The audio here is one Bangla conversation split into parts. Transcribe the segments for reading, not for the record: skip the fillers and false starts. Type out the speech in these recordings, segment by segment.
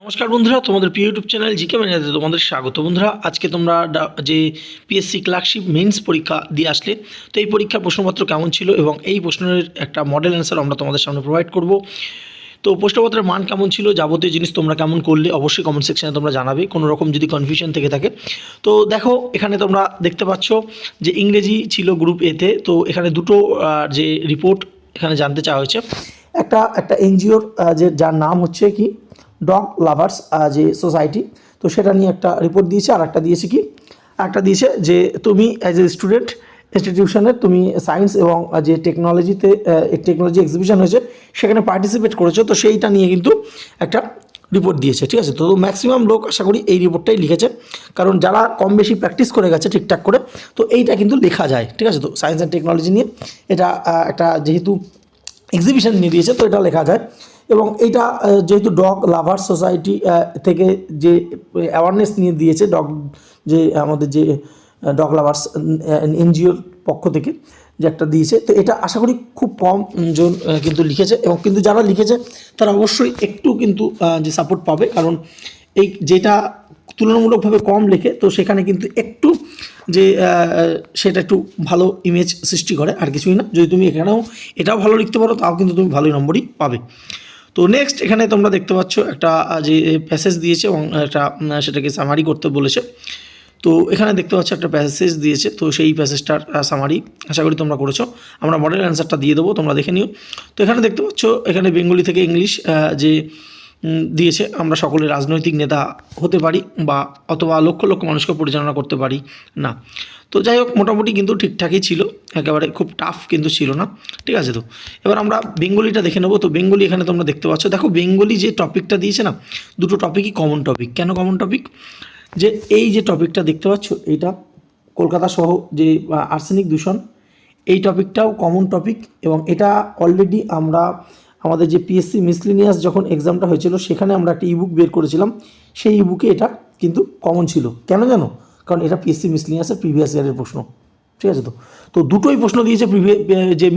নমস্কার বন্ধুরা, তোমাদের প্রিয় ইউটিউব চ্যানেল জিকে ম্যানেজারে তোমাদের স্বাগত। বন্ধুরা, আজকে তোমরা যে পিএসসি ক্লার্কশিপ মেন্স পরীক্ষা দিয়ে আসলে, তো এই পরীক্ষার প্রশ্নপত্র কেমন ছিল এবং এই প্রশ্নের একটা মডেল অ্যান্সার আমরা তোমাদের সামনে প্রোভাইড করব। তো প্রশ্নপত্রের মান কেমন ছিল, যাবতীয় জিনিস তোমরা কেমন করলে অবশ্যই কমেন্ট সেকশনে তোমরা জানাবে কোনো রকম যদি কনফিউশন থেকে থাকে। তো দেখো, এখানে তোমরা দেখতে পাচ্ছ যে ইংরেজি ছিল গ্রুপ এতে। তো এখানে দুটো যে রিপোর্ট এখানে জানতে চাওয়া হয়েছে। একটা এনজিওর যার নাম হচ্ছে কি ডগ লাভার্স যে সোসাইটি, তো সেটা নিয়ে একটা রিপোর্ট দিয়েছে। আর একটা দিয়েছে কি, একটা দিয়েছে যে তুমি অ্যাজ এ স্টুডেন্ট ইনস্টিটিউশনে তুমি সায়েন্স এবং যে টেকনোলজি এক্সিবিশন হয়েছে সেখানে পার্টিসিপেট করেছো, তো সেইটা নিয়ে কিন্তু একটা রিপোর্ট দিয়েছে। ঠিক আছে, তো ম্যাক্সিমাম লোক আশা করি এই রিপোর্টটাই লিখেছে, কারণ যারা কম বেশি প্র্যাকটিস করে গেছে ঠিকঠাক করে, তো এইটা কিন্তু লেখা যায়। ঠিক আছে, তো সায়েন্স অ্যান্ড টেকনোলজি নিয়ে এটা একটা যেহেতু এক্সিবিশন নিয়ে দিয়েছে, তো এটা লেখা যায়। এবং এইটা যেহেতু ডগ লাভার সোসাইটি থেকে যে অ্যাওয়ারনেস নিয়ে দিয়েছে, যে আমাদের যে ডগ লাভার্স এনজিওর পক্ষ থেকে যে একটা দিয়েছে, তো এটা আশা করি খুব কম জন কিন্তু লিখেছে। এবং কিন্তু যারা লিখেছে তারা অবশ্যই একটু কিন্তু যে সাপোর্ট পাবে, কারণ এই যেটা তুলনামূলকভাবে কম লেখে, তো সেখানে কিন্তু একটু যে সেটা একটু ভালো ইমেজ সৃষ্টি করে, আর কিছুই না। যদি তুমি এটাও ভালো লিখতে পারো, তাও কিন্তু তুমি ভালোই নম্বরই পাবে। তো নেক্সট এখানে তোমরা দেখতে পাচ্ছ একটা যে প্যাসেজ দিয়েছে এবং একটা সেটাকে সামারি করতে বলেছে। তো এখানে দেখতে পাচ্ছ একটা প্যাসেজ দিয়েছে, তো সেই প্যাসেজটার সামারি আশা করি তোমরা করেছো। আমরা মডেল অ্যান্সারটা দিয়ে দেবো, তোমরা দেখে নিও। তো এখানে দেখতে পাচ্ছ এখানে বেঙ্গলি থেকে ইংলিশ যে দিয়েছে, আমরা সকলে রাজনৈতিক নেতা হতে পারি বা অথবা লক্ষ লক্ষ মানুষকে পরিচালনা করতে পারি না। তো যাই হোক, মোটামুটি কিন্তু ঠিকঠাকই ছিল, একেবারে খুব টাফ কিন্তু ছিল না। ঠিক আছে, তো এবার আমরা বেঙ্গলিটা দেখে নেবো। তো বেঙ্গলি এখানে তোমরা দেখতে পাচ্ছ, দেখো বেঙ্গলি যে টপিকটা দিয়েছে না, দুটো টপিকই কমন টপিক। কেন কমন টপিক? যে এই যে টপিকটা দেখতে পাচ্ছ, এইটা কলকাতা সহ যে আর্সেনিক দূষণ, এই টপিকটাও কমন টপিক। এবং এটা অলরেডি আমরা আমাদের যে পিএসসি মিসলিনিয়াস যখন এক্সামটা হয়েছিল, সেখানে আমরা একটা ইবুক বের করেছিলাম, সেই ইবুকে এটা কিন্তু কমন ছিল। কেন জানো? কারণ এটা পিএসসি মিসলিনিয়াসের প্রিভিয়াস ইয়ারের প্রশ্ন। ঠিক আছে, তো তো দুটোই প্রশ্ন দিয়েছে যে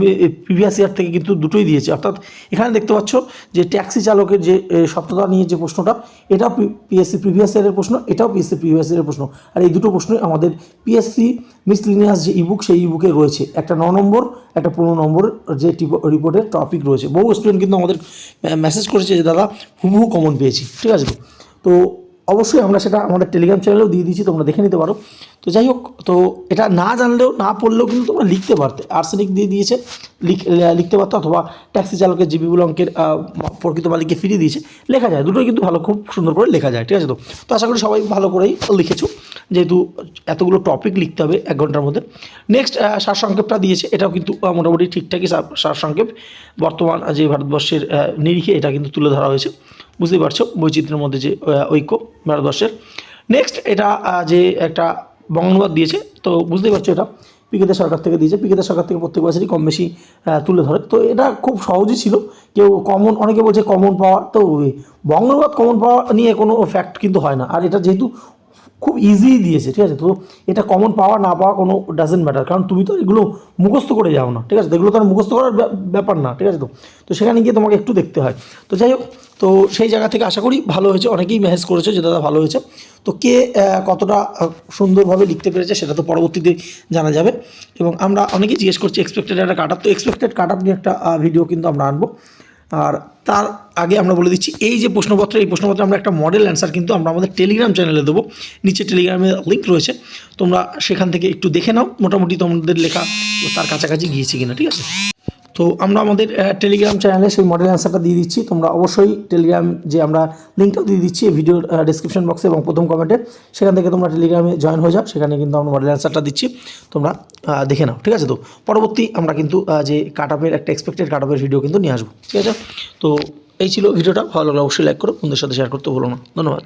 প্রিভিয়াস ইয়ার থেকে, কিন্তু দুটোই দিয়েছে। অর্থাৎ এখানে দেখতে পাচ্ছ যে ট্যাক্সি চালকের যে সত্যতা নিয়ে যে প্রশ্নটা, এটাও পিএসসি প্রিভিয়াস ইয়ারের প্রশ্ন, এটাও পিএসসি প্রিভিয়াস ইয়ারের প্রশ্ন। আর এই দুটো প্রশ্নই আমাদের পিএসসি মিসলিনিয়াস যে ইবুক, সেই ইবুকে রয়েছে। একটা 9 নম্বর, একটা 15 নম্বর যে রিপোর্টের টপিক রয়েছে। বহু স্টুডেন্ট কিন্তু আমাদের মেসেজ করেছে যে দাদা হুবহু কমন পেয়েছি। ঠিক আছে, তো অবশ্যই আমরা সেটা আমাদের টেলিগ্রাম চ্যানেলেও দিয়ে দিচ্ছি, তোমরা দেখে নিতে পারো। তো যাই হোক, তো এটা না জানলেও না পড়লেও কিন্তু তোমরা লিখতে পারতে। আর্সেনিক দিয়ে দিয়েছে, লিখতে পারতো, অথবা ট্যাক্সি চালকের যে বিপুল অঙ্কের প্রকৃত মালিককে ফিরিয়ে দিয়েছে, লেখা যায়। দুটোই কিন্তু ভালো, খুব সুন্দর করে লেখা যায়। ঠিক আছে, তো আশা করি সবাই ভালো করেই লিখেছো, যেহেতু এতগুলো টপিক লিখতে হবে 1 ঘন্টার মধ্যে। নেক্সট সারসংক্ষেপটা দিয়েছে, এটাও কিন্তু মোটামুটি ঠিকঠাকই সারসংক্ষেপ। বর্তমান যে ভারতবর্ষের নিরিখে এটা কিন্তু তুলে ধরা হয়েছে। বুঝতেই পারছো বৈচিত্র্যের মধ্যে যে ঐক্য ভারতবর্ষের। নেক্সট এটা যে একটা বঙ্গানুবাদ দিয়েছে, তো বুঝতেই পারছো এটা পিকেতে সরকার থেকে দিয়েছে। পিকেতে সরকার থেকে প্রত্যেক বছরই কম বেশি তুলে ধরে, তো এটা খুব সহজই ছিল। কেউ কমন, অনেকে বলছে কমন পাওয়া, তো বঙ্গানুবাদ কমন পাওয়া নিয়ে কোনো ফ্যাক্ট কিন্তু হয় না। আর এটা যেহেতু খুব ইজি দিয়েছে, ঠিক আছে, তো এটা কমন পাওয়া না পাওয়া কোনো ডাজেন্ট ম্যাটার, কারণ তুমি তো এগুলো মুখস্থ করে যাও না। ঠিক আছে, এগুলো তো আর মুখস্থ করার ব্যাপার না। ঠিক আছে, তো সেখানে গিয়ে তোমাকে একটু দেখতে হয়। তো যাই হোক, তো সেই জায়গা থেকে আশা করি ভালো হয়েছে। অনেকেই মেসেজ করেছে যে দাদা ভালো হয়েছে। তো কে কতটা সুন্দরভাবে লিখতে পেরেছে সেটা তো পরবর্তীতে জানা যাবে। এবং আমরা অনেকেই জিজ্ঞেস করছি এক্সপেক্টেড একটা কাট আপ, তো এক্সপেক্টেড কাট আপ নিয়ে একটা ভিডিও কিন্তু আমরা আনবো। আর তার আগে আমরা বলে দিচ্ছি, এই যে প্রশ্নপত্র, এই প্রশ্নপত্রে আমরা একটা মডেল অ্যান্সার কিন্তু আমরা আমাদের টেলিগ্রাম চ্যানেলে দেবো। নিচে টেলিগ্রামের লিঙ্ক রয়েছে, তোমরা সেখান থেকে একটু দেখে নাও মোটামুটি তোমাদের লেখা তার কাছাকাছি গিয়েছে কিনা। ঠিক আছে, তো আমরা আমাদের টেলিগ্রাম চ্যানেলে সেই মডেল অ্যান্সারটা দিয়ে দিচ্ছি। তোমরা অবশ্যই টেলিগ্রাম যে আমরা লিঙ্কটাও দিয়ে দিচ্ছি ভিডিওর ডিসক্রিপশন বক্সে এবং প্রথম কমেন্টে, সেখান থেকে তোমরা টেলিগ্রামে জয়েন হয়ে যাও। সেখানে কিন্তু আমরা মডেল অ্যান্সারটা দিচ্ছি, তোমরা দেখে নাও। ঠিক আছে, তো পরবর্তী আমরা কিন্তু যে কাট আপের একটা এক্সপেক্টেড কাট আপের ভিডিও কিন্তু নিয়ে আসবো। ঠিক আছে, তো এই ছিল ভিডিওটা। ভালো লাগলে অবশ্যই লাইক করো, বন্ধুদের সাথে শেয়ার করতে ভুলো না। ধন্যবাদ।